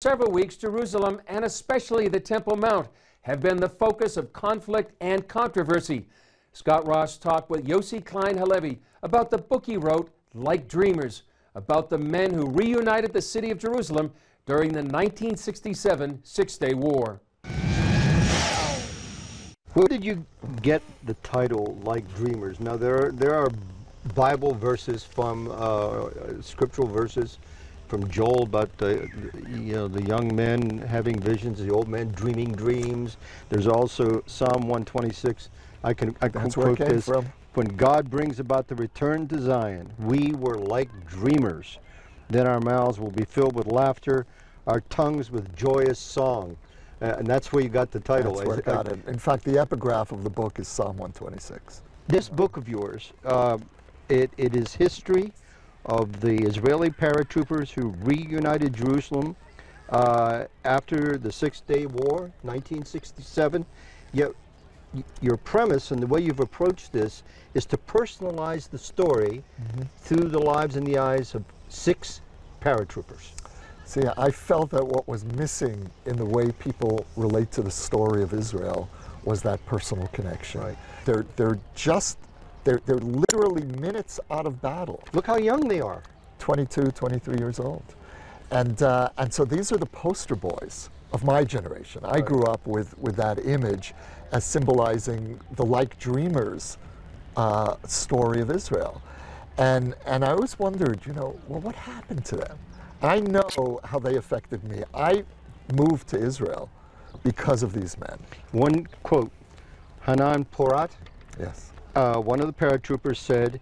Several weeks, Jerusalem, and especially the Temple Mount, have been the focus of conflict and controversy. Scott Ross talked with Yossi Klein Halevi about the book he wrote, Like Dreamers, about the men who reunited the city of Jerusalem during the 1967 Six-Day War. Where did you get the title, Like Dreamers? Now, there are Bible verses from scriptural verses from Joel about the young men having visions, the old men dreaming dreams. There's also Psalm 126. I can quote this. From. When God brings about the return to Zion, we were like dreamers. Then our mouths will be filled with laughter, our tongues with joyous song. And that's where you got the title. That's where I got it. In fact, the epigraph of the book is Psalm 126. This book of yours, it is history of the Israeli paratroopers who reunited Jerusalem after the Six-Day War, 1967. Yet your premise and the way you've approached this is to personalize the story through the lives and the eyes of 6 paratroopers. See, I felt that what was missing in the way people relate to the story of Israel was that personal connection. Right. They're literally minutes out of battle. Look how young they are. 22, 23 years old. And so these are the poster boys of my generation. I grew up with that image as symbolizing the Like Dreamers story of Israel. And I always wondered, well, what happened to them? I know how they affected me. I moved to Israel because of these men. One quote, Hanan Porat, yes. One of the paratroopers said,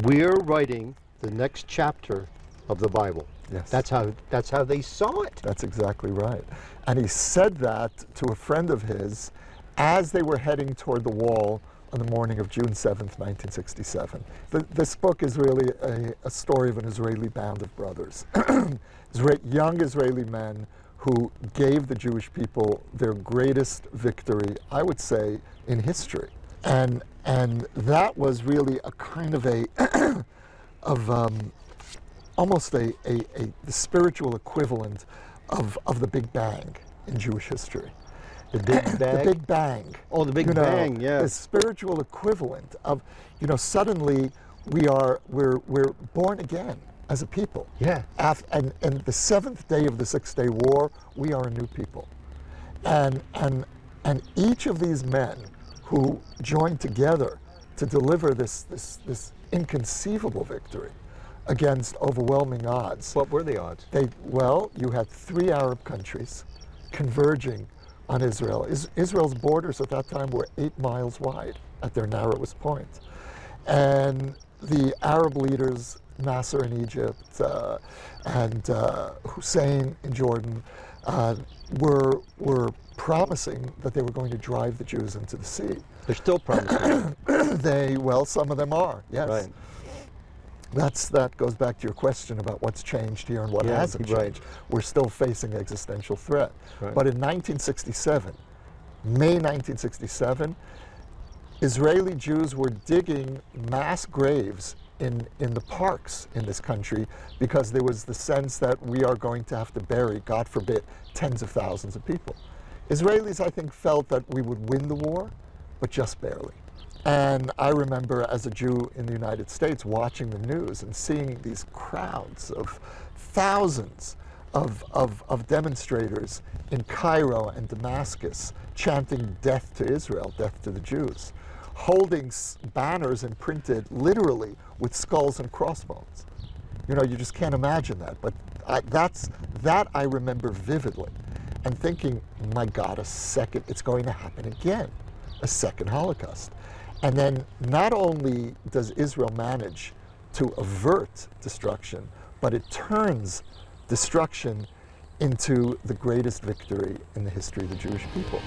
"We're writing the next chapter of the Bible." Yes. That's how they saw it. That's exactly right. And he said that to a friend of his as they were heading toward the wall on the morning of June 7th, 1967. This book is really a story of an Israeli band of brothers. Young Israeli men who gave the Jewish people their greatest victory, I would say, in history. And that was really a kind of almost the spiritual equivalent of the Big Bang in Jewish history. The Big Bang? The Big Bang. Oh, the Big Bang, yeah. The spiritual equivalent of, suddenly we're born again as a people. Yeah. And the 7th day of the Six-Day War, we are a new people. And each of these men who joined together to deliver this inconceivable victory against overwhelming odds. What were the odds? Well, you had 3 Arab countries converging on Israel. Israel's borders at that time were 8 miles wide at their narrowest point. And the Arab leaders, Nasser in Egypt and Hussein in Jordan, were promising that they were going to drive the Jews into the sea. They're still promising. Well, some of them are, yes. Right. That goes back to your question about what's changed here and what hasn't changed. Right. We're still facing existential threat. Right. But in 1967, May 1967, Israeli Jews were digging mass graves in the parks in this country because there was the sense that we are going to have to bury, God forbid, tens of thousands of people. Israelis, I think, felt that we would win the war, but just barely. And I remember as a Jew in the United States watching the news and seeing these crowds of thousands of demonstrators in Cairo and Damascus chanting death to Israel, death to the Jews, holding banners imprinted literally with skulls and crossbones. You just can't imagine that. But that I remember vividly and thinking, my God, it's going to happen again, a second Holocaust. And then not only does Israel manage to avert destruction, but it turns destruction into the greatest victory in the history of the Jewish people.